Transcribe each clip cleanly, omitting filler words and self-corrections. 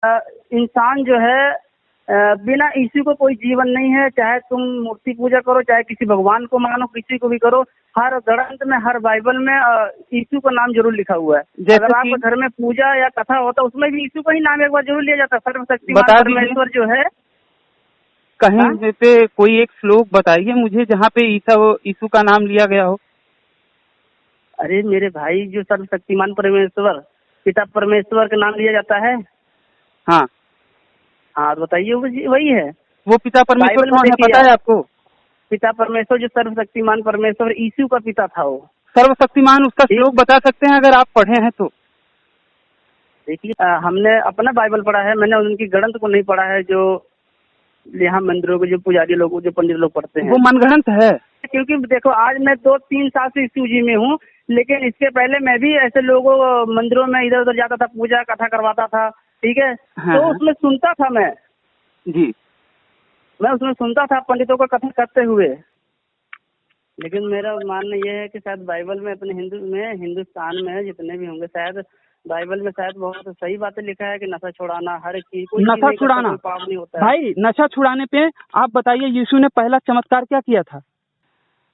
इंसान जो है बिना यीशु को कोई जीवन नहीं है। चाहे तुम मूर्ति पूजा करो, चाहे किसी भगवान को मानो, किसी को भी करो, हर ग्रंथ में, हर बाइबल में यीशु का नाम जरूर लिखा हुआ है। अगर आपके घर में पूजा या कथा होता है उसमें भी यीशु का ही नाम एक बार जरूर लिया जाता है। सर्वशक्तिमान परमेश्वर जो है, कहीं पे कोई एक श्लोक बताइए मुझे जहाँ पे यीशु का नाम लिया गया हो। अरे मेरे भाई, जो सर्वशक्तिमान परमेश्वर पिता परमेश्वर का नाम लिया जाता है। हाँ हाँ, तो बताइए वही है। वो पिता परमेश्वर कौन है, पता है आपको? पिता परमेश्वर जो सर्वशक्तिमान परमेश्वर यीशु का पिता था। वो सर्वशक्तिमान, उसका श्लोक बता सकते हैं अगर आप पढ़े हैं तो? देखिए, हमने अपना बाइबल पढ़ा है, मैंने उनकी ग्रंथ को नहीं पढ़ा है जो यहाँ मंदिरों के जो पुजारी लोग, जो पंडित लोग पढ़ते हैं। वो मनगढ़ंत है। क्योंकि देखो, आज मैं 2-3 साल से यीशु जी में हूँ, लेकिन इसके पहले मैं भी ऐसे लोगों मंदिरों में इधर उधर जाता था, पूजा कथा करवाता था, ठीक है। हाँ, तो उसमें सुनता था मैं जी, मैं उसमें सुनता था पंडितों का कथा करते हुए। लेकिन मेरा मानना यह है कि शायद बाइबल में, अपने हिंदुस्तान में जितने भी होंगे, शायद बाइबल में शायद बहुत सही बातें लिखा है कि नशा छुड़ाना, हर एक चीज, कोई नशा छुड़ाना पाप नहीं होता है। भाई, नशा छुड़ाने पे आप बताइए यीशु ने पहला चमत्कार क्या किया था?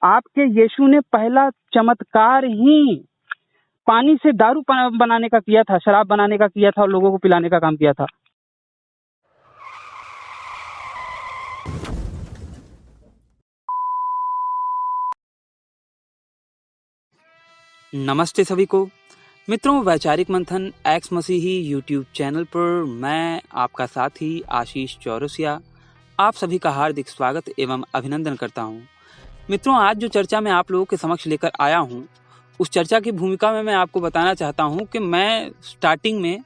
आपके यीशु ने पहला चमत्कार ही पानी से दारू बनाने का किया था, शराब बनाने का किया था और लोगों को पिलाने का काम किया था। नमस्ते सभी को मित्रों, वैचारिक मंथन एक्स मसीही यूट्यूब चैनल पर मैं आपका साथी आशीष चौरसिया आप सभी का हार्दिक स्वागत एवं अभिनंदन करता हूं। मित्रों, आज जो चर्चा मैं आप लोगों के समक्ष लेकर आया हूं, उस चर्चा की भूमिका में मैं आपको बताना चाहता हूं कि मैं स्टार्टिंग में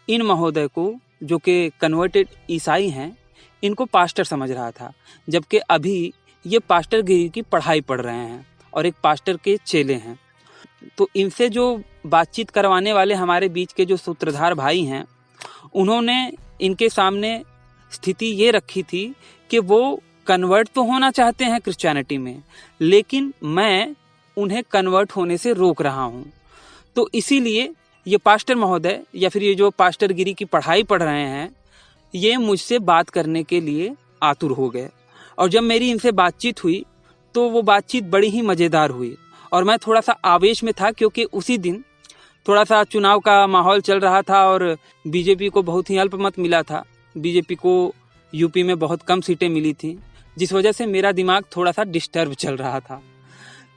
इन महोदय को, जो कि कन्वर्टेड ईसाई हैं, इनको पास्टर समझ रहा था, जबकि अभी ये पास्टर गिरी की पढ़ाई पढ़ रहे हैं और एक पास्टर के चेले हैं। तो इनसे जो बातचीत करवाने वाले हमारे बीच के जो सूत्रधार भाई हैं, उन्होंने इनके सामने स्थिति ये रखी थी कि वो कन्वर्ट तो होना चाहते हैं क्रिश्चियनिटी में, लेकिन मैं उन्हें कन्वर्ट होने से रोक रहा हूँ। तो इसीलिए ये पास्टर महोदय या फिर ये जो पास्टर गिरी की पढ़ाई पढ़ रहे हैं, ये मुझसे बात करने के लिए आतुर हो गए। और जब मेरी इनसे बातचीत हुई तो वो बातचीत बड़ी ही मज़ेदार हुई और मैं थोड़ा सा आवेश में था, क्योंकि उसी दिन थोड़ा सा चुनाव का माहौल चल रहा था और बीजेपी को बहुत ही अल्पमत मिला था। बीजेपी को यूपी में बहुत कम सीटें मिली थी, जिस वजह से मेरा दिमाग थोड़ा सा डिस्टर्ब चल रहा था।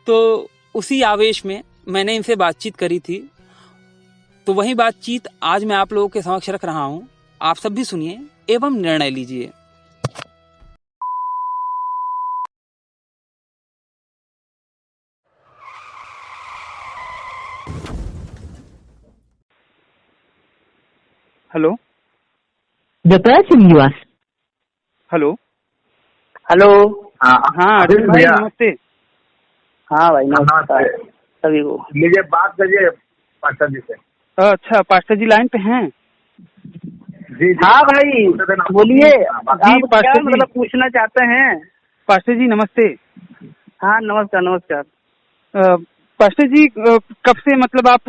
तो उसी आवेश में मैंने इनसे बातचीत करी थी। तो वही बातचीत आज मैं आप लोगों के समक्ष रख रहा हूँ। आप सब भी सुनिए एवं निर्णय लीजिए। Hello, The person you are. Hello, hello. हाँ अरुण भाई नमस्ते। हाँ भाई नमस्कार सभी को। मुझे बात करिए पास्टर जी से। अच्छा, पास्टर जी लाइन पे हैं? जी हाँ भाई बोलिए, आप क्या पास्टर जी मतलब पूछना चाहते हैं? पास्टर जी नमस्ते। हाँ नमस्कार नमस्कार। पास्टर जी कब से, मतलब आप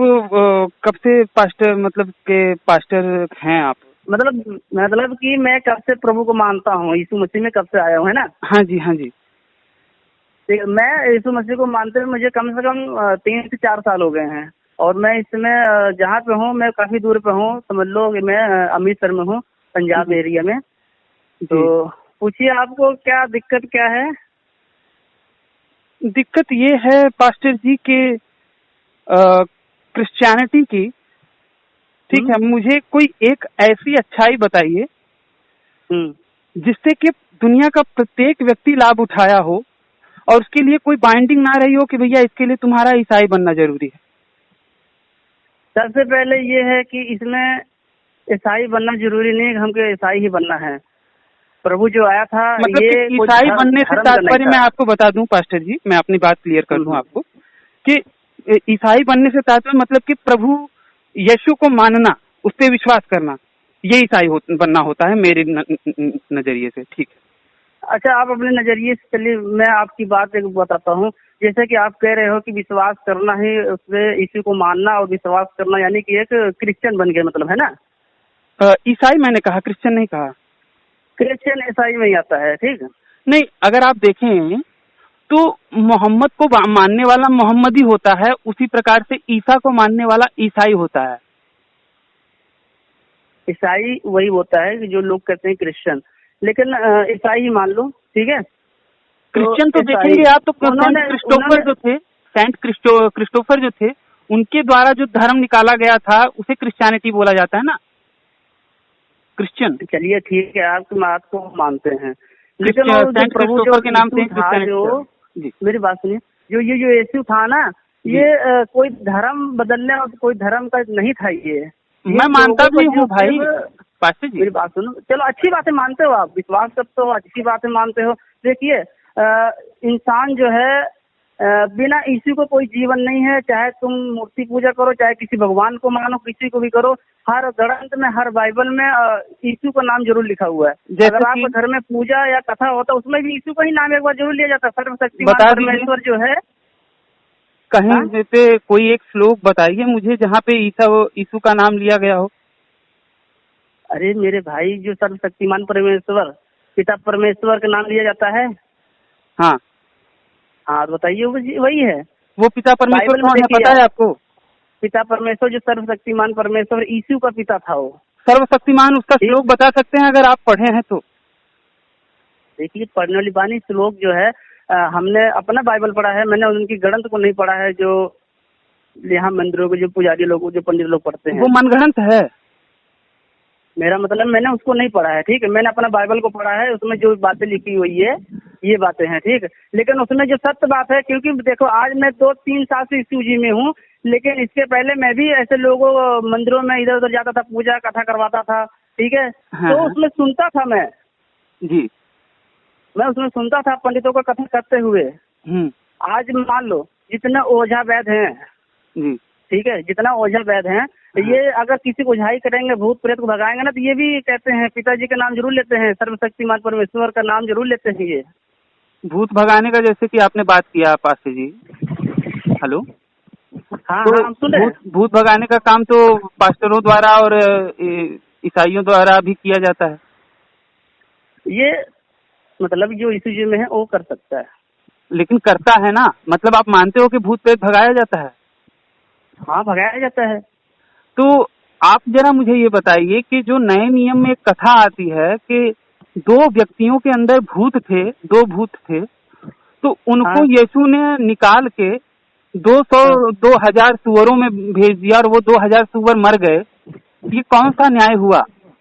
कब से पास्टर, मतलब के पास्टर हैं आप? मतलब कि मैं कब से प्रभु को मानता हूँ, यीशु मसीह में कब से आया हूँ, है ना? हाँ जी, हाँ जी। मैं यीशु मसीह को मानते हुए मुझे कम से कम 3 से 4 साल हो गए हैं। और मैं इस समय जहाँ पे हूँ, मैं काफी दूर पे हूँ, समझ लो कि मैं अमृतसर में हूँ, पंजाब एरिया में। तो पूछिए आपको क्या दिक्कत क्या है? दिक्कत ये है पास्टर जी के क्रिश्चियनिटी की, ठीक है, मुझे कोई एक ऐसी अच्छाई बताइए जिससे कि दुनिया का प्रत्येक व्यक्ति लाभ उठाया हो और उसके लिए कोई बाइंडिंग ना रही हो कि भैया इसके लिए तुम्हारा ईसाई बनना जरूरी है। सबसे पहले ये है कि इसमें ईसाई बनना जरूरी नहीं है, हमको ईसाई ही बनना है। प्रभु जो आया था, मतलब ये ईसाई बनने से तात्पर्य, मैं आपको बता दूं पास्टर जी, मैं अपनी बात क्लियर कर दूं आपको कि ईसाई बनने से तात्पर्य मतलब कि प्रभु यीशु को मानना, उस पर विश्वास करना, ये ईसाई बनना होता है मेरे नजरिए से, ठीक है? अच्छा, आप अपने नजरिए से चलिए, मैं आपकी बात एक बताता हूँ। जैसे कि आप कह रहे हो कि विश्वास करना ही, उसमें यीशु को मानना और विश्वास करना, यानी कि एक क्रिश्चियन बन गए, मतलब, है ना? ईसाई मैंने कहा, क्रिश्चियन नहीं कहा। क्रिश्चियन ईसाई में ही आता है, ठीक है। नहीं, अगर आप देखें तो मोहम्मद को मानने वाला मोहम्मदी होता है, उसी प्रकार से ईसा को मानने वाला ईसाई होता है। ईसाई वही होता है कि जो लोग कहते हैं क्रिश्चियन, लेकिन ईसाई ही मान लो, ठीक है। क्रिश्चियन तो देखेंगे आप तो सेंट क्रिस्टोफर जो थे, सेंट क्रिस्टोफर जो थे, उनके द्वारा जो धर्म निकाला गया था उसे क्रिश्चियनिटी बोला जाता है ना, क्रिश्चियन। चलिए ठीक है, आपकी बात को मानते हैं, लेकिन सेंट क्रिस्टोफर के नाम से मेरी बात सुनिए, जो यीशु था ना, ये कोई धर्म बदलने और कोई धर्म का नहीं था। ये मैं मानता भी हूँ भाई, पास्टर जी मेरी बात सुनो। चलो अच्छी बात है, मानते हो आप, विश्वास करते हो, अच्छी बात है, मानते हो। देखिए इंसान जो है बिना यीशु को कोई जीवन नहीं है। चाहे तुम मूर्ति पूजा करो, चाहे किसी भगवान को मानो, किसी को भी करो, हर ग्रंथ में, हर बाइबल में यीशु का नाम जरूर लिखा हुआ है। अगर आपके घर में पूजा या कथा होता है उसमें भी यीशु का ही नाम एक बार जरूर लिया जाता है। सर्वशक्तिमान परमेश्वर जो है, कहीं जैसे कोई एक श्लोक बताइए मुझे जहाँ पे यीशु का नाम लिया गया हो। अरे मेरे भाई, जो सर्वशक्तिमान परमेश्वर पिता परमेश्वर का नाम लिया जाता है। हाँ हाँ, बताइए, वही है। वो पिता परमेश्वर कौन है, पता है आपको? पिता परमेश्वर जो सर्वशक्तिमान परमेश्वर यीशु का पिता था, वो सर्वशक्तिमान, उसका श्लोक बता सकते हैं अगर आप पढ़े हैं तो? देखिए, पढ़ने वाली बानी श्लोक जो है, हमने अपना बाइबल पढ़ा है, मैंने उनकी ग्रंथ को नहीं पढ़ा है, जो यहाँ मंदिरों के जो पुजारी लोग, जो पंडित लोग पढ़ते हैं। वो मनगढ़ंत है। मेरा मतलब मैंने उसको नहीं पढ़ा है, ठीक है। मैंने अपना बाइबल को पढ़ा है, उसमें जो बातें लिखी हुई है ये बातें हैं, ठीक है। लेकिन उसमें जो सत्य बात है, क्योंकि देखो आज मैं 2-3 साल से यीशु जी में हूँ, लेकिन इसके पहले मैं भी ऐसे लोगों मंदिरों में इधर उधर जाता था, पूजा कथा करवाता था, ठीक है। हाँ, तो उसमें सुनता था मैं जी, मैं उसमें सुनता था पंडितों का कथा करते हुए। आज मान लो जितने ओझा वैद हैं, ठीक है, जितना ओझा वैद हैं, ये अगर किसी को ओझाई करेंगे, भूत प्रेत को भगाएंगे ना, तो ये भी कहते हैं पिताजी का नाम जरूर लेते हैं, सर्वशक्तिमान परमेश्वर का नाम जरूर लेते हैं। ये भूत भगाने का, जैसे कि आपने बात किया पास्टर जी, हेलो, हाँ, तो हाँ, सुन रहे हैं। भूत भगाने का काम तो पास्टरों द्वारा और ईसाइयों द्वारा भी किया जाता है। ये मतलब जो यीशु जी में है वो कर सकता है, लेकिन करता है ना, मतलब आप मानते हो कि भूत प्रेत भगाया जाता है? हाँ, भगाया जाता है। तो आप जरा मुझे ये बताइए कि जो नए नियम में एक कथा आती है कि 2 व्यक्तियों के अंदर भूत थे, 2 भूत थे, तो उनको यीशु ने निकाल के 2000 सुअरों में भेज दिया और वो 2000 सुअर मर गए। ये कौन सा न्याय हुआ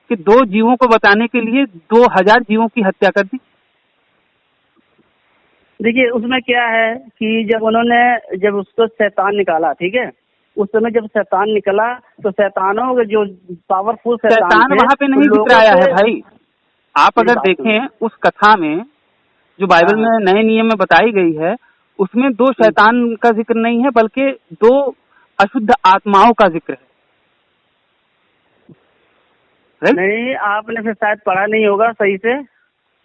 कि 2 जीवों को बचाने के लिए 2000 जीवों की हत्या कर दी? देखिए उसमें क्या है कि जब उसको शैतान निकाला, ठीक है, उस समय जब शैतान निकला तो शैतानों के जो पावरफुल शैतान वहाँ पे नहीं दिखराया है भाई। आप अगर देखें उस कथा में जो बाइबल में नए नियम में बताई गई है, उसमें 2 शैतान का जिक्र नहीं है, बल्कि 2 अशुद्ध आत्माओं का जिक्र है। नहीं, आपने फिर शायद पढ़ा नहीं होगा सही से।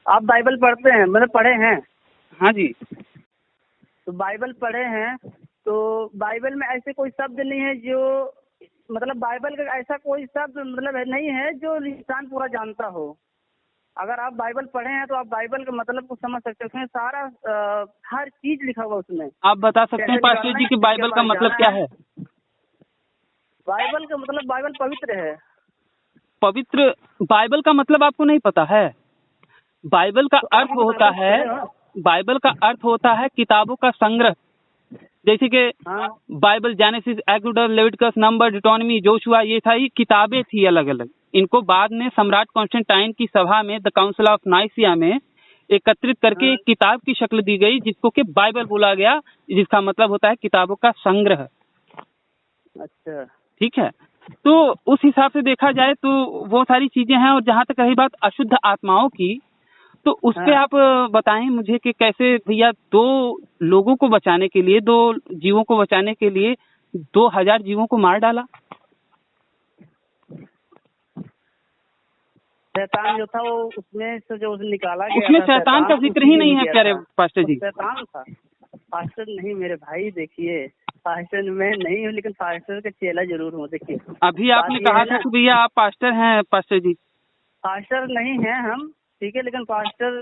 आप बाइबल पढ़ते हैं, मतलब पढ़े हैं? हाँ जी, तो बाइबल पढ़े हैं, तो बाइबल में ऐसे कोई शब्द नहीं है जो, मतलब बाइबल का ऐसा कोई शब्द मतलब नहीं है जो इंसान पूरा जानता हो। अगर आप बाइबल पढ़े हैं तो आप बाइबल के मतलब को समझ सकते हैं। उसमें सारा हर चीज लिखा हुआ उसमें। आप बता सकते हैं पास्टर जी कि बाइबल का मतलब क्या है? बाइबल का मतलब, बाइबल पवित्र है। पवित्र, बाइबल का मतलब आपको नहीं पता है? बाइबल का अर्थ होता है, बाइबल का अर्थ होता है किताबों का संग्रह। जैसे कि Bible, Genesis, Exodus, Leviticus, Number, Deuteronomy, Joshua, ये सारी किताबें थी अलग अलग। इनको बाद में सम्राट कॉन्स्टेंटाइन की सभा में, द काउंसिल ऑफ नाइसिया में एकत्रित करके एक किताब की शक्ल दी गई, जिसको कि बाइबल बोला गया, जिसका मतलब होता है किताबों का संग्रह। अच्छा, ठीक है। तो उस हिसाब से देखा जाए तो वो सारी चीजें हैं। और जहाँ तक रही बात अशुद्ध आत्माओं की, तो उस पे आप बताएं मुझे कि कैसे भैया 2 लोगों को बचाने के लिए, 2 जीवों को बचाने के लिए 2000 जीवों को मार डाला। शैतान जो था वो उसमें से जो निकाला गया, उसमें शैतान का जिक्र ही नहीं है प्यारे पास्टर जी। शैतान था पास्टर नहीं मेरे भाई। देखिए पास्टर मैं नहीं हूँ, लेकिन पास्टर का चेला जरूर हूँ। देखिए अभी आपने बात ये कहा है था ना, कि भैया आप पास्टर हैं पास्टर जी। पास्टर नहीं हैं हम, ठीक है, लेकिन पास्टर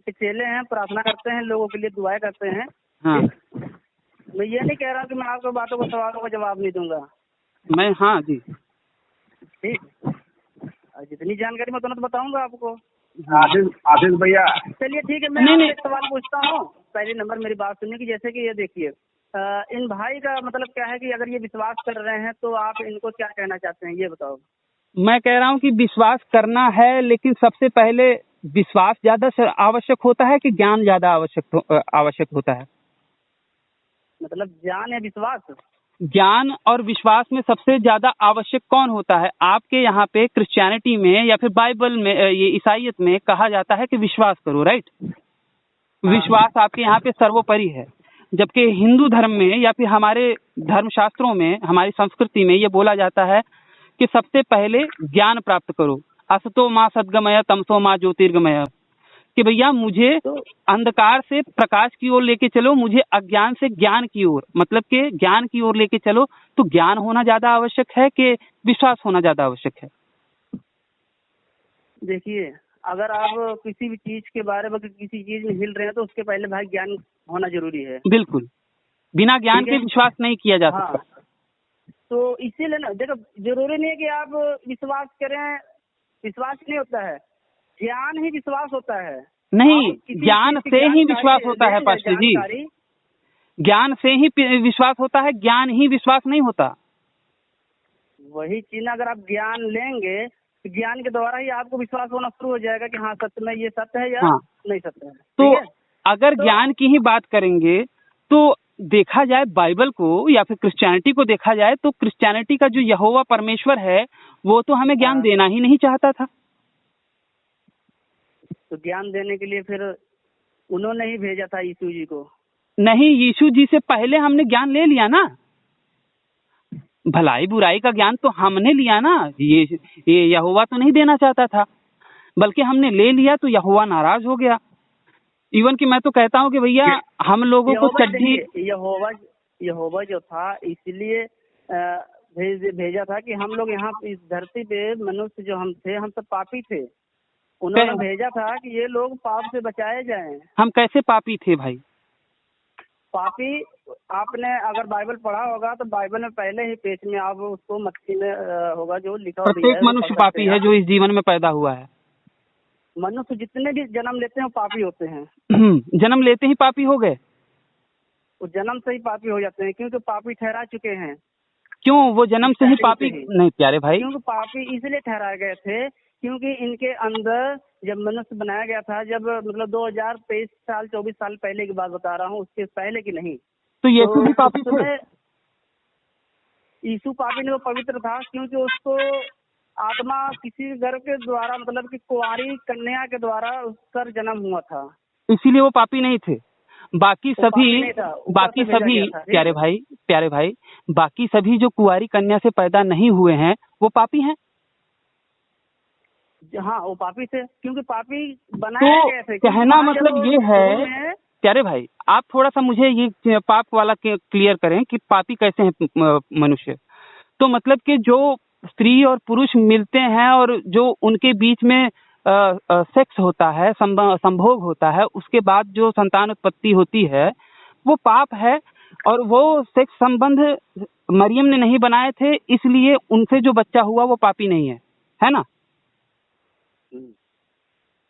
के चेले हैं, प्रार्थना करते हैं, लोगों के लिए दुआएं करते हैं। हाँ ठीक? मैं ये नहीं कह रहा कि मैं आपको बातों को, सवालों का जवाब नहीं दूंगा। मैं, हाँ जी। ठीक, और जितनी जानकारी मैं उतना तो बताऊंगा आपको। आशीष आशीष भैया, चलिए ठीक है, मैं नहीं, आपसे नहीं। एक सवाल पूछता हूँ। पहले नंबर मेरी बात सुनिए कि जैसे कि ये देखिए, इन भाई का मतलब क्या है कि अगर ये विश्वास कर रहे हैं तो आप इनको क्या कहना चाहते हैं, ये बताओ। मैं कह रहा हूँ कि विश्वास करना है, लेकिन सबसे पहले विश्वास ज्यादा आवश्यक होता है कि ज्ञान ज्यादा आवश्यक होता है? मतलब ज्ञान या विश्वास? ज्ञान और विश्वास में सबसे ज्यादा आवश्यक कौन होता है? आपके यहाँ पे क्रिश्चियनिटी में या फिर बाइबल में, ये ईसाईयत में कहा जाता है कि विश्वास करो, राइट? विश्वास आपके यहाँ पे सर्वोपरि है, जबकि हिंदू धर्म में या फिर हमारे धर्मशास्त्रों में, हमारी संस्कृति में ये बोला जाता है कि सबसे पहले ज्ञान प्राप्त करो। असतो माँ सद्गमय तमसो माँ ज्योतिर्गमय, कि भैया मुझे अंधकार से प्रकाश की ओर लेके चलो, मुझे अज्ञान से ज्ञान की ओर, मतलब कि ज्ञान की ओर लेके चलो। तो ज्ञान होना ज्यादा आवश्यक है कि विश्वास होना ज्यादा आवश्यक है? देखिए, अगर आप किसी भी चीज के बारे में, किसी चीज में हिल रहे हैं तो उसके पहले भाई ज्ञान होना जरूरी है। बिल्कुल, बिना ज्ञान के विश्वास नहीं किया जा सकता। हाँ, तो इसीलिए ना, देखो जरूरी नहीं है कि आप विश्वास करें, विश्वास नहीं होता है, ज्ञान ही विश्वास होता है। नहीं, आप किसी ज्ञान चीज की से ही जानकारी विश्वास होता है ले, पास्टर जी। जानकारी। ज्ञान से ही विश्वास होता है, ज्ञान ही विश्वास नहीं होता। वही चीज अगर आप ज्ञान लेंगे तो ज्ञान के द्वारा ही आपको विश्वास होना शुरू हो जाएगा कि हाँ सत्य में ये सत्य है या हाँ। नहीं सत्य है। तो ठीक है? अगर ज्ञान की ही बात करेंगे तो देखा जाए बाइबल को या फिर क्रिश्चियनिटी को देखा जाए तो क्रिश्चियनिटी का जो यहोवा परमेश्वर है वो तो हमें ज्ञान देना ही नहीं चाहता था। तो ज्ञान देने के लिए फिर उन्होंने ही भेजा था यीशु जी को। नहीं, यीशु जी से पहले हमने ज्ञान ले लिया ना, भलाई बुराई का ज्ञान तो हमने लिया ना। ये यहोवा तो नहीं देना चाहता था, बल्कि हमने ले लिया तो यहोवा नाराज हो गया। इवन कि मैं तो कहता हूँ कि भैया हम लोगों को चड्ढी, यहोवा जो था इसलिए भेजा था कि हम लोग यहाँ इस धरती पे मनुष्य जो हम थे, हम सब पापी थे। उन्होंने भेजा था कि ये लोग पाप से बचाए जाएं। हम कैसे पापी थे भाई? पापी, आपने अगर बाइबल पढ़ा होगा तो बाइबल में पहले ही पेज में आप उसको मत्ती में होगा जो लिखा हुआ है। प्रत्येक मनुष्य पापी है जो इस जीवन में पैदा हुआ है। मनुष्य जितने भी जन्म लेते हैं वो पापी होते हैं। जन्म लेते ही पापी हो गए? वो जन्म से ही पापी हो जाते हैं, क्योंकि पापी ठहरा चुके हैं। क्यों वो जन्म से ही पापी नहीं प्यारे भाई? क्योंकि पापी इसलिए ठहराए गए थे क्योंकि इनके अंदर जब मनुष्य बनाया गया था, जब मतलब 2023 साल 24 साल पहले की बात बता रहा हूँ, उसके पहले की नहीं। तो यीशु भी पापी थे? यीशु पापी नहीं, वो पवित्र था, क्योंकि उसको आत्मा किसी घर के द्वारा, मतलब कि कुंवारी कन्या के द्वारा उसका जन्म हुआ था, इसीलिए वो पापी नहीं थे। बाकी सभी प्यारे भाई बाकी सभी जो कुंवारी कन्या से पैदा नहीं हुए हैं वो पापी हैं। हाँ, वो पापी थे, क्योंकि पापी बनाए गए थे। कहना मतलब ये है प्यारे भाई, आप थोड़ा सा मुझे ये पाप वाला क्लियर करें कि पापी कैसे हैं मनुष्य। तो मतलब कि जो स्त्री और पुरुष मिलते हैं और जो उनके बीच में सेक्स होता है, संभोग होता है, उसके बाद जो संतान उत्पत्ति होती है वो पाप है। और वो सेक्स संबंध मरियम ने नहीं बनाए थे, इसलिए उनसे जो बच्चा हुआ वो पापी नहीं है ना?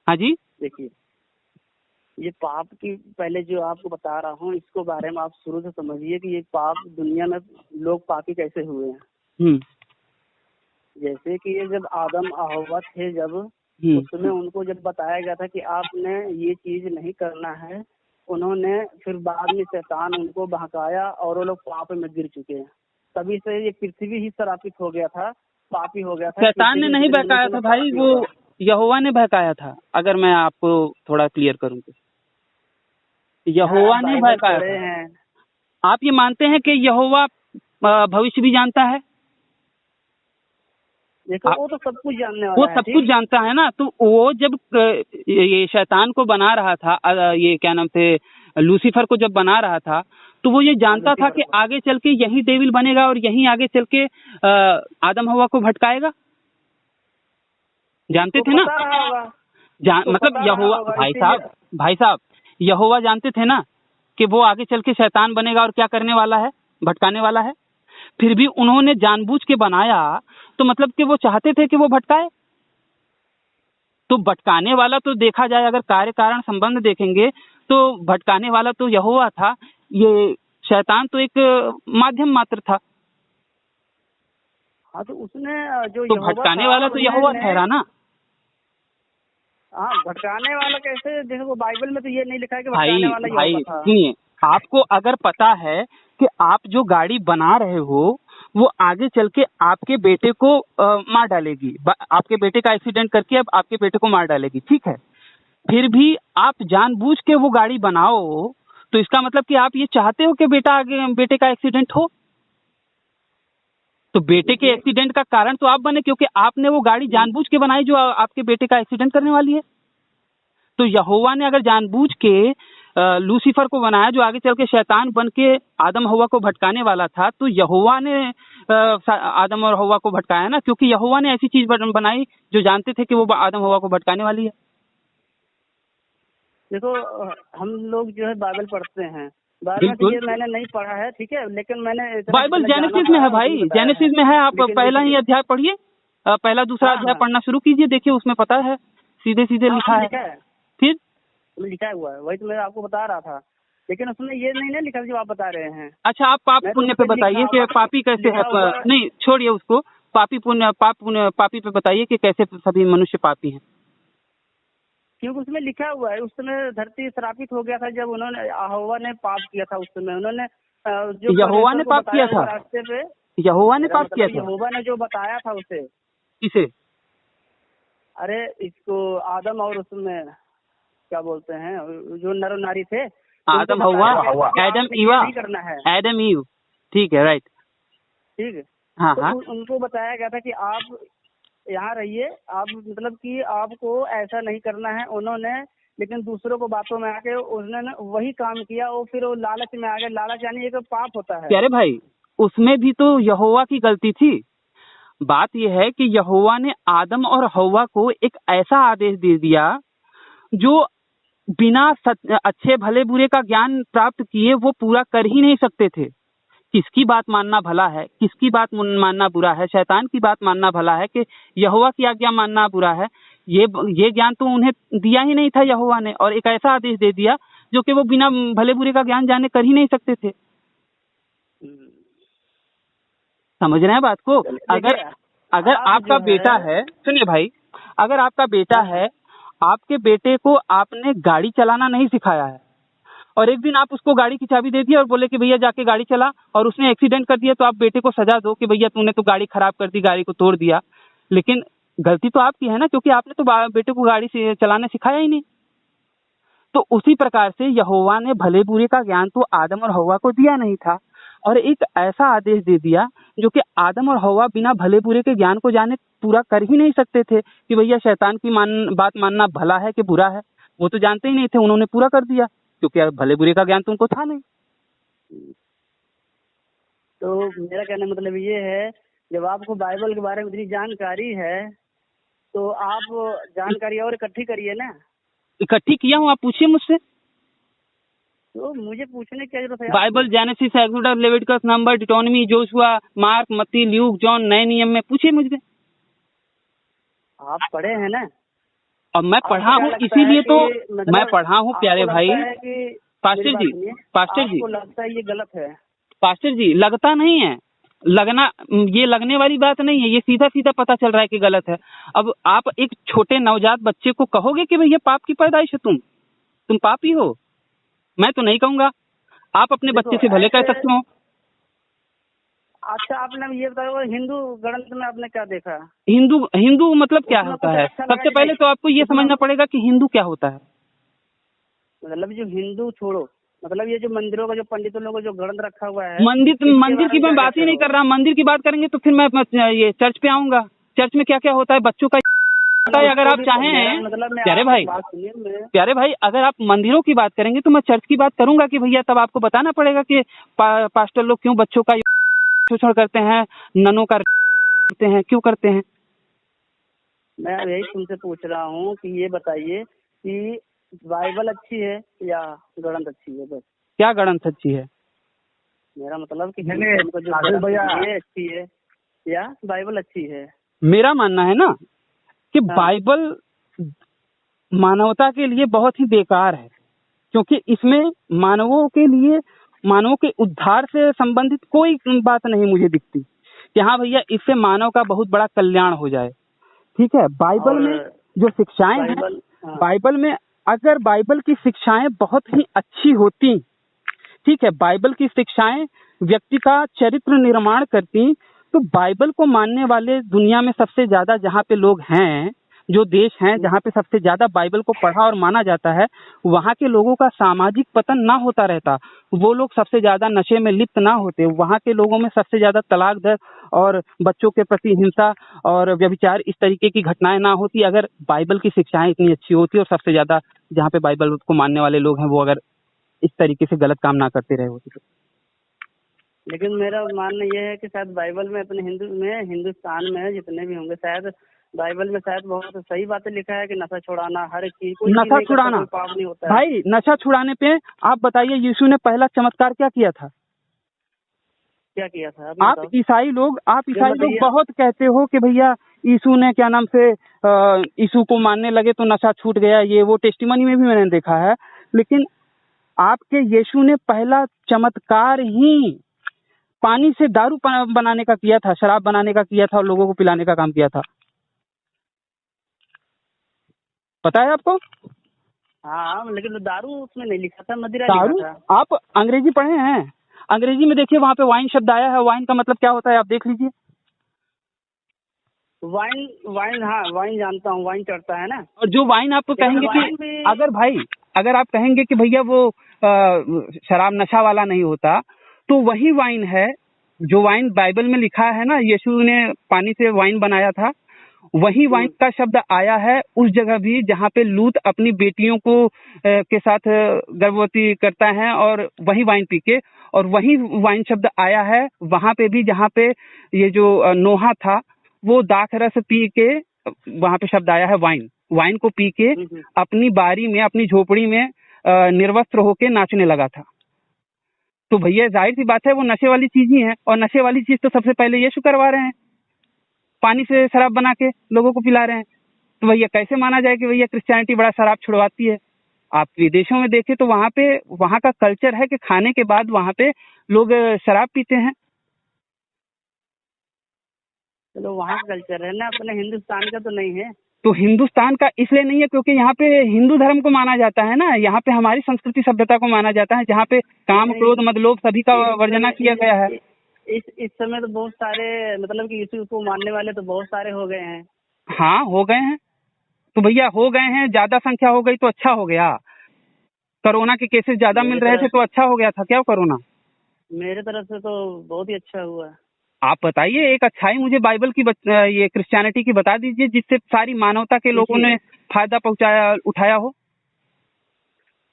हाँ जी। देखिए, ये पाप की पहले जो आपको बता रहा हूँ, इसको बारे में आप शुरू से समझिए कि ये पाप दुनिया में लोग पापी कैसे हुए हैं। जैसे कि ये जब आदम हव्वा थे, जब उसमें उनको जब बताया गया था कि आपने ये चीज नहीं करना है, उन्होंने फिर बाद में शैतान उनको बहकाया और वो लोग पाप में गिर चुके हैं। तभी से ये पृथ्वी ही शरापित हो गया था, पापी हो गया था। शैतान ने नहीं बहकाया था भाई, वो यहोवा ने बहकाया था। अगर मैं आपको थोड़ा क्लियर करूं तो यहोवा ने बहकाया था। आप ये मानते हैं कि यहोवा भविष्य भी जानता है? देखो, वो तो सब कुछ जानने वाला वो है, सब कुछ जानता है ना। तो वो जब ये शैतान को बना रहा था, ये क्या नाम थे, लूसीफर को जब बना रहा था, तो वो ये जानता था कि आगे चल के यही डेविल बनेगा और यही आगे चल के आदम हवा को भटकाएगा? जानते थे ना? मतलब यहोवा, भाई साहब यहोवा जानते थे ना कि वो आगे चल के शैतान बनेगा और क्या करने वाला है, भटकाने वाला है। फिर भी उन्होंने जानबूझ के बनाया, तो मतलब कि वो चाहते थे कि वो भटकाए। तो भटकाने वाला तो देखा जाए, अगर कार्य कारण संबंध देखेंगे तो भटकाने वाला तो यहोवा था, ये शैतान तो एक माध्यम मात्र था। हाँ, तो उसने जो तो भटकाने वाला तो यहोवा ठहरा ना। हाँ, भटकाने वाला कैसे? देखो बाइबल में तो ये नहीं लिखा है कि भटकाने वाला यहोवा था। सुनिए, आपको अगर पता है कि आप जो गाड़ी बना रहे हो वो आगे चल के आपके बेटे को मार डालेगी, आपके बेटे का एक्सीडेंट करके अब आपके बेटे को मार डालेगी, ठीक है, फिर भी आप जानबूझ के वो गाड़ी बनाओ, तो इसका मतलब कि आप ये चाहते हो कि बेटे का एक्सीडेंट हो। तो बेटे के एक्सीडेंट का कारण तो आप बने, क्योंकि आपने वो गाड़ी जानबूझ के बनाई जो आपके बेटे का एक्सीडेंट करने वाली है। तो यहोवा ने अगर जानबूझ के लूसीफर को बनाया जो आगे चल के शैतान बन के आदम हवा को भटकाने वाला था, तो यहोवा ने आदम और हवा को भटकाया ना, क्योंकि यहोवा ने ऐसी चीज बनाई जो जानते थे कि वो आदम हवा को भटकाने वाली है। देखो, हम लोग जो है बाइबल पढ़ते हैं, बाइबल में तो ये मैंने नहीं पढ़ा है, ठीक है, लेकिन मैंने बाइबल जेनेसिस में है भाई, जेनेसिस में है। आप पहला ही अध्याय पढ़िए, पहला दूसरा अध्याय पढ़ना शुरू कीजिए, देखिए उसमें पता है, सीधे सीधे लिखा है। फिर लिखा हुआ है, वही तो मैं आपको बता रहा था, लेकिन उसमें ये नहीं ना लिखा जो आप बता रहे हैं। अच्छा, आप पाप पुण्य पे बताइए कि पापी कैसे है। नहीं, छोड़िए उसको, पापी पुण्य, पापी पे बताइए कि कैसे सभी मनुष्य पापी हैं। क्योंकि उसमें लिखा हुआ है, उस समय धरती श्रापित हो गया था जब उन्होंने यहोवा ने पाप किया था। उस समय उन्होंने जो यहोवा ने पाप किया था, रास्ते पे यहोवा ने पाप किया था। यहोवा ने जो बताया था उसे, किसे? अरे इसको आदम, और उसमें क्या बोलते हैं जो नर नारी थे, आदम हवा, एडम ईवा, करना है, एडम ईव, ठीक है, राइट, ठीक है। हाँ, तो हाँ। उनको बताया गया था कि आप यहाँ रहिए, आप मतलब कि आपको ऐसा नहीं करना है। उन्होंने लेकिन दूसरों को बातों में आके उन्होंने वही काम किया, और फिर वो लालच में आ गए। लालच यानी एक पाप होता है। अरे भाई, उसमें भी तो यहोवा की गलती थी। बात यह है कि यहोवा ने आदम और हवा को एक ऐसा आदेश दे दिया जो बिना अच्छे भले बुरे का ज्ञान प्राप्त किए वो पूरा कर ही नहीं सकते थे। किसकी बात मानना भला है, किसकी बात मानना बुरा है, शैतान की बात मानना भला है कि यहोवा की आज्ञा मानना बुरा है, ये ज्ञान तो उन्हें दिया ही नहीं था यहोवा ने, और एक ऐसा आदेश दे दिया जो कि वो बिना भले बुरे का ज्ञान जाने कर ही नहीं सकते थे। समझ रहे हैं बात को? अगर आपका बेटा है, सुनिए भाई, अगर आपका बेटा है, आपके बेटे को आपने गाड़ी चलाना नहीं सिखाया है, और एक दिन आप उसको गाड़ी की चाबी दे दी और बोले कि भैया जाके गाड़ी चला, और उसने एक्सीडेंट कर दिया, तो आप बेटे को सजा दो कि भैया तूने तो गाड़ी खराब कर दी, गाड़ी को तोड़ दिया। लेकिन गलती तो आपकी है ना, क्योंकि आपने तो बेटे को गाड़ी से चलाना सिखाया ही नहीं। तो उसी प्रकार से यहोवा ने भले बुरे का ज्ञान तो आदम और हवा को दिया नहीं था, और एक ऐसा आदेश दे दिया जो कि आदम और हवा बिना भले बुरे के ज्ञान को जाने पूरा कर ही नहीं सकते थे कि भैया शैतान की बात मानना भला है कि बुरा है। वो तो जानते ही नहीं थे, उन्होंने पूरा कर दिया, क्योंकि भले बुरे का ज्ञान तो उनको था नहीं। तो मेरा कहने मतलब ये है, जब आपको बाइबल के बारे में इतनी जानकारी है तो आप जानकारी और इकट्ठी करिए ना। इकट्ठी किया हूँ, आप पूछिए मुझसे। तो मुझे पूछने की जरूरत है? Bible, Genesis, Exodus, Leviticus, Number, Deuteronomy, Joshua, Mark, मत्ती, ल्यूक, जॉन, नए नियम में पूछिए मुझसे। आप पढ़े हैं ना? अब मैं पढ़ा हूँ, इसीलिए तो मैं पढ़ा हूँ प्यारे भाई। पास्टर जी, लगता है ये गलत है? पास्टर जी, लगता नहीं है, ये लगने वाली बात नहीं है, ये सीधा सीधा पता चल रहा है कि गलत है। अब आप एक छोटे नवजात बच्चे को कहोगे कि भैया पाप की पैदाइश है, तुम पापी हो? मैं तो नहीं कहूंगा। आप अपने बच्चे से भले कह सकते हो। अच्छा, आपने ये बताया हिंदू ग्रंथ में आपने क्या देखा? हिंदू मतलब क्या होता है? सबसे पहले तो आपको ये समझना पड़ेगा कि हिंदू क्या होता है। मतलब जो हिंदू छोड़ो, मतलब ये जो मंदिरों का, जो पंडितों लोगों का जो ग्रंथ रखा हुआ है, मंदिर की मैं बात ही नहीं कर रहा। मंदिर की बात करेंगे तो फिर मैं ये चर्च पे आऊंगा। चर्च में क्या क्या होता है, बच्चों का बताइए, अगर आप चाहें मतलब प्यारे भाई अगर आप मंदिरों की बात करेंगे तो मैं चर्च की बात करूंगा कि भैया तब आपको बताना पड़ेगा कि पास्टर लोग क्यों बच्चों का शोषण करते हैं, ननों का करते हैं, क्यों करते हैं। मैं यही तुमसे पूछ रहा हूँ कि ये बताइए कि बाइबल अच्छी है या गणित अच्छी है? बस क्या गणित अच्छी है? मेरा मतलब कि भैया ये अच्छी है या बाइबल अच्छी है? मेरा मानना है ना कि बाइबल मानवता के लिए बहुत ही बेकार है, क्योंकि इसमें मानवों के लिए, मानवों के उद्धार से संबंधित कोई बात नहीं मुझे दिखती कि हाँ भैया इससे मानव का बहुत बड़ा कल्याण हो जाए। ठीक है, बाइबल में जो शिक्षाएं हैं, बाइबल में अगर बाइबल की शिक्षाएं बहुत ही अच्छी होती, ठीक है, बाइबल की शिक्षाएं व्यक्ति का चरित्र निर्माण करती, तो बाइबल को मानने वाले दुनिया में सबसे ज्यादा जहाँ पे लोग हैं, जो देश हैं जहाँ पे सबसे ज्यादा बाइबल को पढ़ा और माना जाता है, वहाँ के लोगों का सामाजिक पतन ना होता रहता, वो लोग सबसे ज्यादा नशे में लिप्त ना होते, वहाँ के लोगों में सबसे ज्यादा तलाक दर और बच्चों के प्रति हिंसा और व्यभिचार इस तरीके की घटनाएं ना होती, अगर बाइबल की शिक्षाएं इतनी अच्छी होती और सबसे ज्यादा जहाँ पे बाइबल को मानने वाले लोग हैं वो अगर इस तरीके से गलत काम ना करते रहे होते। लेकिन मेरा मानना यह है कि शायद बाइबल में अपने हिंदुस्तान में जितने भी होंगे, शायद बाइबल में शायद बहुत सही बातें लिखा है कि नशा छुड़ाना, हर एक चीज, नशा छुड़ाना पाप नहीं होता है। भाई नशा छुड़ाने पे आप बताइए यीशु ने पहला चमत्कार क्या किया था? क्या किया था? आप ईसाई लोग बहुत कहते हो कि भैया यीशु ने क्या नाम से यीशु को मानने लगे तो नशा छूट गया, ये वो टेस्टिमनी में भी मैंने देखा है, लेकिन आपके यीशु ने पहला चमत्कार ही पानी से दारू बनाने का किया था, शराब बनाने का किया था और लोगों को पिलाने का काम किया था। पता है आपको? हाँ, लेकिन दारू उसमें नहीं लिखा था, मदिरा दारू लिखा था। आप अंग्रेजी पढ़े हैं? अंग्रेजी में देखिए वहाँ पे वाइन शब्द आया है, वाइन का मतलब क्या होता है आप देख लीजिए। वाइन हाँ, वाइन जानता हूँ, वाइन चढ़ता है ना। और जो वाइन आपको कहेंगे कि अगर आप कहेंगे कि भैया वो शराब नशा वाला नहीं होता, तो वही वाइन है जो वाइन बाइबल में लिखा है ना, यीशु ने पानी से वाइन बनाया था, वही वाइन का शब्द आया है उस जगह भी जहाँ पे लूत अपनी बेटियों को के साथ गर्भवती करता है और वही वाइन पी के, और वही वाइन शब्द आया है वहाँ पे भी जहाँ पे ये जो नोहा था वो दाख रस पी के, वहाँ पे शब्द आया है वाइन, वाइन को पी के अपनी बारी में, अपनी झोपड़ी में निर्वस्त्र होके नाचने लगा था। तो भैया जाहिर सी बात है वो नशे वाली चीज ही है, और नशे वाली चीज तो सबसे पहले यीशु करवा रहे हैं, पानी से शराब बना के लोगों को पिला रहे हैं। तो भैया कैसे माना जाए कि भैया क्रिश्चियनिटी बड़ा शराब छुड़वाती है? आप विदेशों में देखें तो वहाँ पे वहाँ का कल्चर है कि खाने के बाद वहाँ पे लोग शराब पीते हैं। चलो वहाँ का कल्चर है ना, अपने हिंदुस्तान का तो नहीं है। तो हिंदुस्तान का इसलिए नहीं है क्योंकि यहाँ पे हिंदू धर्म को माना जाता है ना, यहाँ पे हमारी संस्कृति सभ्यता को माना जाता है, जहाँ पे काम क्रोध मद लोभ सभी का वर्जना किया गया है। इस समय तो बहुत सारे, मतलब कि यीशु को मानने वाले तो बहुत सारे हो गए हैं। हाँ हो गए हैं, तो भैया हो गए हैं, ज्यादा संख्या हो गई तो अच्छा हो गया। कोरोना के केसेस ज्यादा मिल रहे थे तो अच्छा हो गया था क्या कोरोना? मेरे तरफ से तो बहुत ही अच्छा हुआ। आप बताइए एक अच्छाई मुझे बाइबल की ये क्रिश्चियनिटी की बता दीजिए जिससे सारी मानवता के लोगों ने फायदा उठाया हो।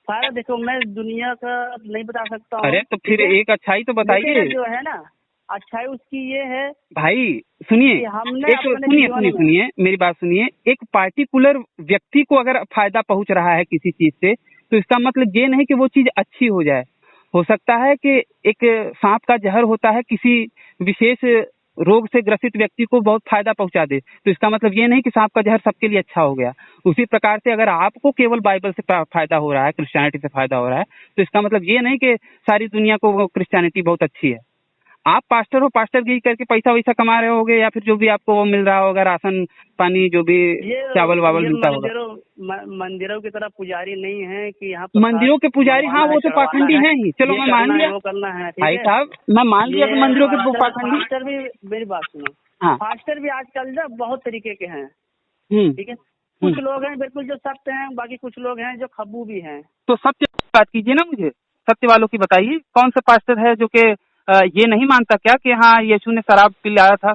सारा देखो, मैं दुनिया का नहीं बता सकता हूँ। अरे तो फिर एक अच्छाई तो बताइए। जो है ना अच्छाई उसकी ये है भाई, सुनिए सुनिए मेरी बात सुनिए, एक पार्टिकुलर व्यक्ति को अगर फायदा पहुंच रहा है किसी चीज से तो इसका मतलब ये नहीं कि वो चीज अच्छी हो जाए। हो सकता है कि एक सांप का जहर होता है किसी विशेष रोग से ग्रसित व्यक्ति को बहुत फायदा पहुंचा दे, तो इसका मतलब ये नहीं कि सांप का जहर सबके लिए अच्छा हो गया। उसी प्रकार से अगर आपको केवल बाइबल से फायदा हो रहा है, क्रिश्चियनिटी से फायदा हो रहा है, तो इसका मतलब ये नहीं कि सारी दुनिया को क्रिश्चियनिटी बहुत अच्छी है। आप पास्टर हो, पास्टरगिरी करके पैसा वैसा कमा रहे होगे, या फिर जो भी आपको वो मिल रहा होगा राशन पानी, जो भी चावल वावल मिलता होगा। मंदिरों की तरह पुजारी नहीं है कि यहाँ मंदिरों के पुजारी, हाँ वो तो पाखंडी है ही। चलो मैं मान लिया, वो करना है भाई साहब मैं मान लिया कि मंदिरों के पाखंडी। पास्टर भी, मेरी बात सुनो, हाँ पास्टर भी आजकल ना बहुत तरीके के हैं, ठीक है। कुछ लोग हैं बिल्कुल जो सत्य हैं, बाकी कुछ लोग हैं जो खब्बू भी हैं। तो सत्य बात कीजिए ना, मुझे सत्य वालों की बताइए, कौन सा पास्टर है जो कि ये नहीं मानता क्या कि हाँ यीशु ने शराब पिलाया था?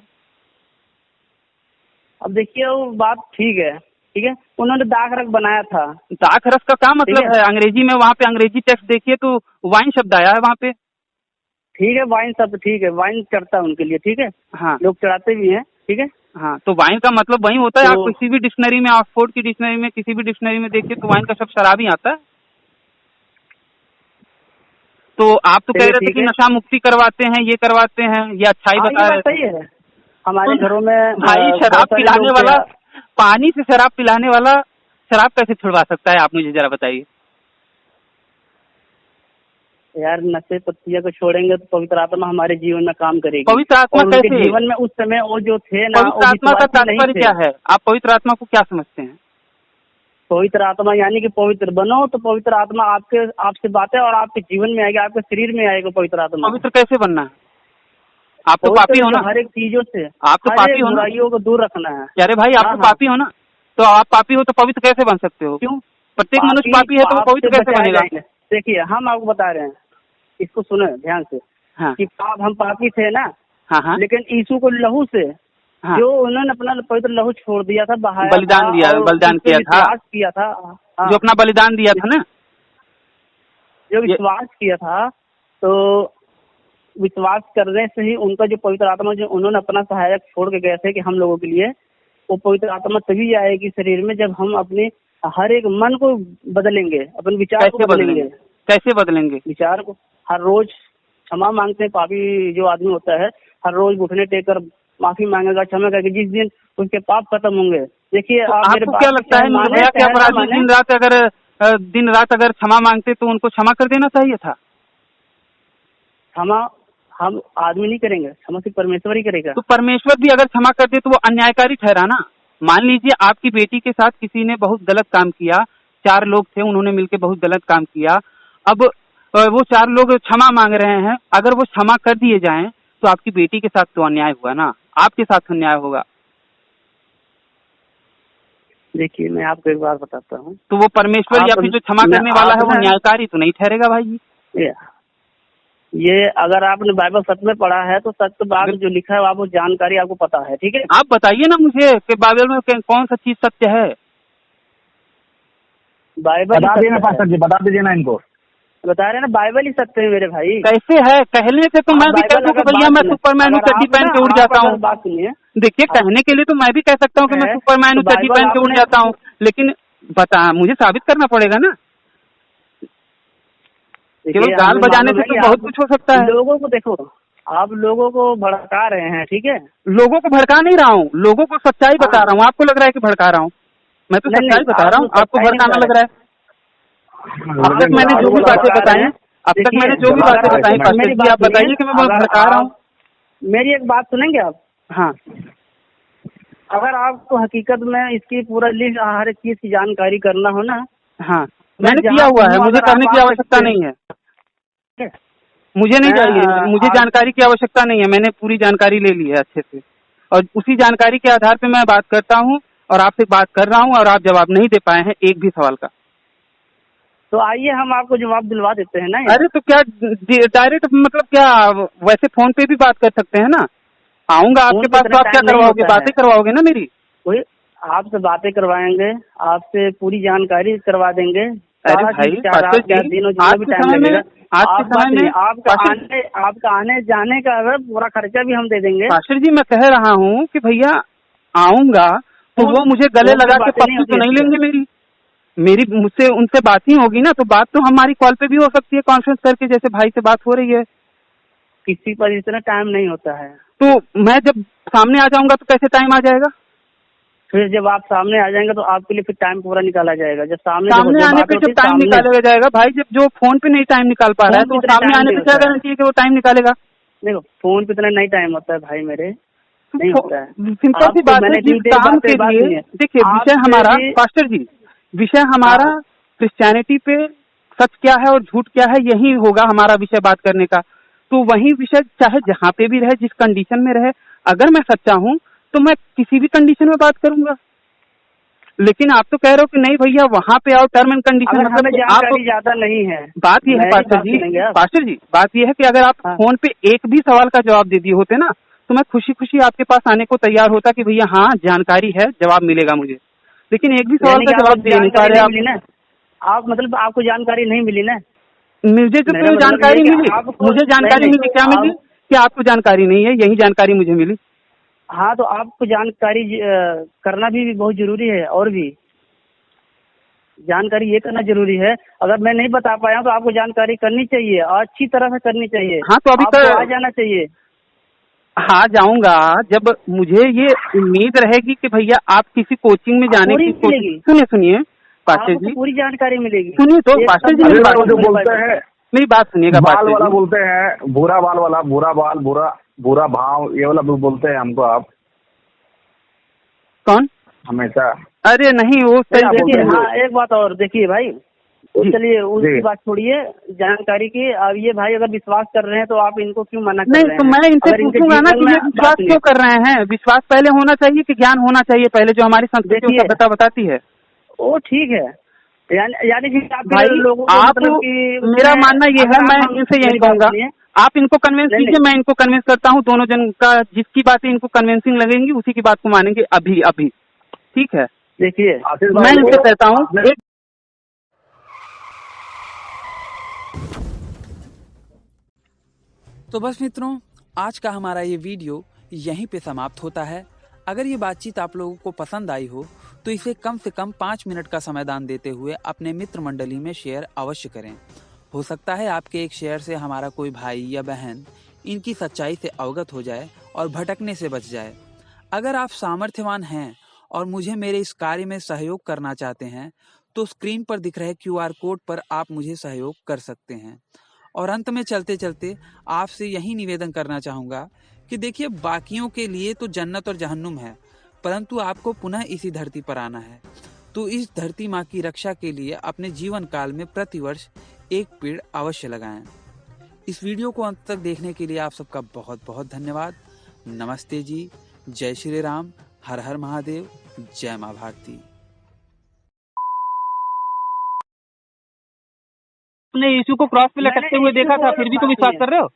अब देखिए वो बात ठीक है, ठीक है, उन्होंने दाख रस बनाया था। दाख रस का क्या मतलब है? अंग्रेजी में वहाँ पे अंग्रेजी टेक्स्ट देखिए तो वाइन शब्द आया है वहाँ पे। ठीक है, वाइन शब्द ठीक है, वाइन चढ़ता है उनके लिए, ठीक है, हाँ, लोग चढ़ाते भी हैं, ठीक है। हाँ, तो वाइन का मतलब वही होता है। तो आप किसी भी डिक्शनरी में, ऑक्सफोर्ड की डिक्शनरी में, किसी भी डिक्शनरी में देखिए तो वाइन का शब्द शराब ही आता है। तो आप तो कह रहे थे कि नशा मुक्ति करवाते हैं, ये करवाते हैं, ये अच्छाई बता रहे थे। सही है, हमारे घरों में भाई शराब पिलाने वाला, पानी से शराब पिलाने वाला शराब कैसे छुड़वा सकता है? आप मुझे जरा बताइए यार। नशे पत्तियां को छोड़ेंगे तो पवित्र आत्मा हमारे जीवन में काम करेगी। पवित्र आत्मा कैसे? जीवन में उस समय वो जो थे ना, पवित्र आत्मा का तात्पर्य क्या है? आप पवित्र आत्मा को क्या समझते हैं? पवित्र आत्मा यानी कि पवित्र बनो तो पवित्र आत्मा आपसे बातें और आपके जीवन में आएगी, आपके शरीर में आएगा पवित्र आत्मा। पवित्र कैसे बनना है? आप तो पापी हो ना? हर एक चीजों से, आप तो पापी हो ना? बुराइयों को दूर रखना है। अरे भाई, आप तो पापी हो ना? तो आप पापी हो तो पवित्र कैसे बन सकते हो? क्यों? प्रत्येक मनुष्य पापी है तो वो पवित्र कैसे बनेगा? देखिए, हम आपको बता रहे हैं, इसको सुने ध्यान से। हाँ। कि हम पापी थे ना। हाँ, हाँ। लेकिन यीशु को लहू से, हाँ, जो उन्होंने अपना पवित्र लहू छोड़ दिया था, बहाया, बलिदान दिया, बलिदान किया था, हाँ, जो अपना बलिदान दिया था ना, जो विश्वास किया था, तो विश्वास करने से ही उनका जो पवित्र आत्मा जो उन्होंने अपना सहायक छोड़ के गए थे कि हम लोगों के लिए, वो पवित्र आत्मा तभी आएगी शरीर में जब हम अपने हर एक मन को बदलेंगे, अपने विचार को बदलेंगे। कैसे बदलेंगे विचार को? हर रोज क्षमा मांगते हैं। पापी जो आदमी होता है हर रोज घुटने टेक कर माफी मांगेगा, क्षमा करके, जिस दिन उसके पाप खत्म होंगे। देखिए, तो आपको क्या लगता है निर्भया के अपराधी दिन रात अगर क्षमा मांगते तो उनको क्षमा कर देना चाहिए था? क्षमा हम आदमी नहीं करेंगे, क्षमा सिर्फ परमेश्वर ही करेगा। तो परमेश्वर भी अगर क्षमा कर दे तो वो अन्यायकारी ठहरा ना। मान लीजिए आपकी बेटी के साथ किसी ने बहुत गलत काम किया, 4 लोग थे, उन्होंने मिलकर बहुत गलत काम किया। अब वो 4 लोग क्षमा मांग रहे हैं, अगर वो क्षमा कर दिए जाएं तो आपकी बेटी के साथ तो अन्याय हुआ ना, आपके साथ अन्याय होगा। देखिए, मैं आपको एक बात बताता हूँ, तो वो परमेश्वर या फिर जो क्षमा करने वाला है वो न्यायकारी तो नहीं ठहरेगा भाई। ये अगर आपने बाइबल सच में पढ़ा है तो सत्य बात जो लिखा है आपको जानकारी आपको पता है, ठीक है। आप बताइए ना मुझे कि बाइबल में कौन सा चीज सत्य है। बाइबल बता दीजिए ना पास्टर जी, बता दीजिए ना इनको। बता रहे ना, बाइबल ही सत्य है मेरे भाई। कैसे है? कहने से तो मैं भी कह दूं कि भैया मैं सुपरमैन हूँ, चड्डी पहन के उड़ जाता हूँ। बात सुनिए, देखिए, कहने के लिए तो मैं भी कह सकता हूँ कि मैं सुपरमैन हूँ, चड्डी पहन के उड़ जाता हूँ, लेकिन मुझे साबित करना पड़ेगा ना। केवल गाल बजाने से तो बहुत कुछ हो सकता है। लोगों को देखो, आप लोगों को भड़का रहे हैं, ठीक है। लोगों को भड़का नहीं रहा हूँ, लोगों को सच्चाई बता रहा हूँ। आपको लग रहा है कि भड़का रहा हूँ? मैं तो सच्चाई बता रहा हूँ, आपको भड़काना लग रहा है। अब तक मैंने जो भी बातें बताई, आप बताइए कि मैं भड़का रहा हूँ। मेरी एक बात सुनेंगे आप? हाँ। अगर आपको हकीकत में इसकी पूरा लिस्ट, हर एक चीज की जानकारी करना हो ना। हाँ, मैंने किया हुआ है, मुझे करने की आवश्यकता नहीं है। मुझे नहीं चाहिए, मुझे जानकारी की आवश्यकता नहीं है। मैंने पूरी जानकारी ले ली है अच्छे से, और उसी जानकारी के आधार पे मैं बात करता हूँ और आपसे बात कर रहा हूँ, और आप जवाब नहीं दे पाए हैं एक भी सवाल का। तो आइए हम आपको जवाब दिलवा देते हैं ना। अरे तो क्या डायरेक्ट, मतलब क्या वैसे फोन पे भी बात कर सकते हैं ना? आऊंगा आपके पास तो आप क्या करवाओगे? बातें करवाओगे ना मेरी? वही, आपसे बातें करवाएंगे, आपसे पूरी जानकारी करवा देंगे। अरे भाई पास्टर जी, आज के समय में आपका आने जाने का पूरा खर्चा भी हम दे देंगे। पास्टर जी, मैं कह रहा हूँ कि भैया आऊंगा तो वो मुझे गले लगा के पप्पी तो नहीं लेंगे मेरी मुझसे उनसे बात ही होगी ना। तो बात तो हमारी कॉल पे भी हो सकती है, कॉन्फ्रेंस करके, जैसे भाई से बात हो रही है। किसी पर इतना टाइम नहीं होता है। तो मैं जब सामने आ जाऊंगा तो कैसे टाइम आ जाएगा? फिर जब आप सामने आ जाएंगे तो आपके लिए फिर टाइम पूरा निकाला जाएगा। जब सामने आने पे जब टाइम निकाला जाएगा भाई, जब फोन पे नहीं टाइम निकाल पा रहा है तो सामने आने पे क्या गारंटी है कि वो टाइम निकालेगा? देखो, फोन पे इतना नहीं टाइम होता है भाई मेरे, नहीं होता है। सिंपल सी बात है, जिस काम के लिए, देखिए विषय हमारा, पास्टर जी, विषय हमारा क्रिश्चियनिटी पे सच क्या है और झूठ क्या है, यही होगा हमारा विषय बात करने का। तो वही विषय चाहे जहाँ पे भी रहे, जिस कंडीशन में रहे, अगर मैं सच्चा हूँ तो मैं किसी भी कंडीशन में बात करूंगा। लेकिन आप तो कह रहे हो कि नहीं भैया वहाँ पे आओ, टर्म एंड कंडीशन, मतलब आपको ज्यादा नहीं है। बात यह है पास्टर जी, बात यह है कि अगर आप फोन पे एक भी सवाल का जवाब दे दिए होते ना, तो मैं खुशी खुशी आपके पास आने को तैयार होता कि भैया हाँ जानकारी है, जवाब मिलेगा मुझे। लेकिन एक भी सवाल का जवाब दे नहीं पा रहे आप। आप मतलब आपको जानकारी नहीं मिली ना? मुझे जो तो जानकारी मिली, मुझे जानकारी मिली, क्या मिली कि आपको जानकारी नहीं है, यही जानकारी मुझे मिली। हाँ, तो आपको जानकारी करना भी बहुत जरूरी है, और भी जानकारी ये करना जरूरी है। अगर मैं नहीं बता पाया तो आपको जानकारी करनी चाहिए और अच्छी तरह से करनी चाहिए। हाँ, तो अभी आपको आ जाना चाहिए। हाँ, जाऊंगा जब मुझे ये उम्मीद रहेगी कि भैया आप किसी कोचिंग में जाने की सुनिए पास्टर जी, पूरी जानकारी मिलेगी। सुनिए तो पास्टर जी, जो बोलते हैं, मेरी बात सुनिएगा। बाल वाला बोलते हैं, बुरा बाल वाला, बुरा बाल, बुरा भाव, ये वाला बोलते हैं हमको। आप कौन? हमेशा। अरे नहीं, वो देखिए, हाँ एक बात और देखिए भाई, चलिए उसकी बात छोड़िए जानकारी की। अब ये भाई अगर विश्वास कर रहे हैं तो आप इनको क्यों मना कर रहे हैं? नहीं, तो मैं इनसे पूछूंगा ना कि ये विश्वास क्यों कर रहे हैं। विश्वास पहले होना चाहिए कि ज्ञान होना चाहिए पहले, जो हमारी संस्कृति सभ्यता बताती है। वो ठीक है, यानी कि भाई लोगों को आप मतलब कि मेरा मानना ये है, मैं इनसे यही कहूंगा, आप इनको कन्विंस कीजिए, मैं इनको कन्विंस करता हूँ। दोनों जन का जिसकी बातें इनको कन्विंसिंग लगेंगी उसी की बात को मानेंगे अभी अभी, ठीक है? देखिए मैं इनसे कहता हूँ, तो बस मित्रों, आज का हमारा ये वीडियो यहीं पे समाप्त होता है। अगर ये बातचीत आप लोगों को पसंद आई हो तो इसे कम से कम 5 मिनट का समाधान देते हुए अपने मित्र मंडली में शेयर अवश्य करें। हो सकता है आपके एक शेयर से हमारा कोई भाई या बहन इनकी सच्चाई से अवगत हो जाए और भटकने से बच जाए। अगर आप सामर्थ्यवान हैं और मुझे मेरे इस कार्य में सहयोग करना चाहते हैं तो स्क्रीन पर दिख रहे QR कोड पर आप मुझे सहयोग कर सकते हैं। और अंत में चलते चलते आपसे यही निवेदन करना चाहूँगा कि देखिए, बाकियों के लिए तो जन्नत और जहन्नुम है, परंतु आपको पुनः इसी धरती पर आना है। तो इस धरती माँ की रक्षा के लिए अपने जीवन काल में प्रतिवर्ष एक पेड़ अवश्य लगाएं। इस वीडियो को अंत तक देखने के लिए आप सबका बहुत बहुत धन्यवाद। नमस्ते जी, जय श्री राम, हर हर महादेव, जय माँ भारती। आपने यीशु को क्रॉस पे लटकते हुए देखा था, फिर भी तो विश्वास कर रहे हो?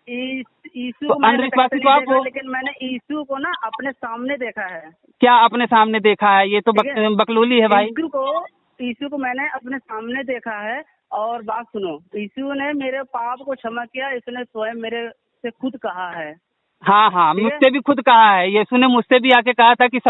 यीशु अंधविश्वासी तो आप हो। लेकिन मैंने यीशु को ना अपने सामने देखा है। क्या अपने सामने देखा है? ये तो बकलोली है भाई। यीशु को मैंने अपने सामने देखा है। और बात सुनो, यीशु ने मेरे पाप को क्षमा किया, इसने स्वयं मेरे से खुद कहा है। हाँ, मुझसे भी खुद कहा है। यीशु ने मुझसे भी आके कहा था कि सब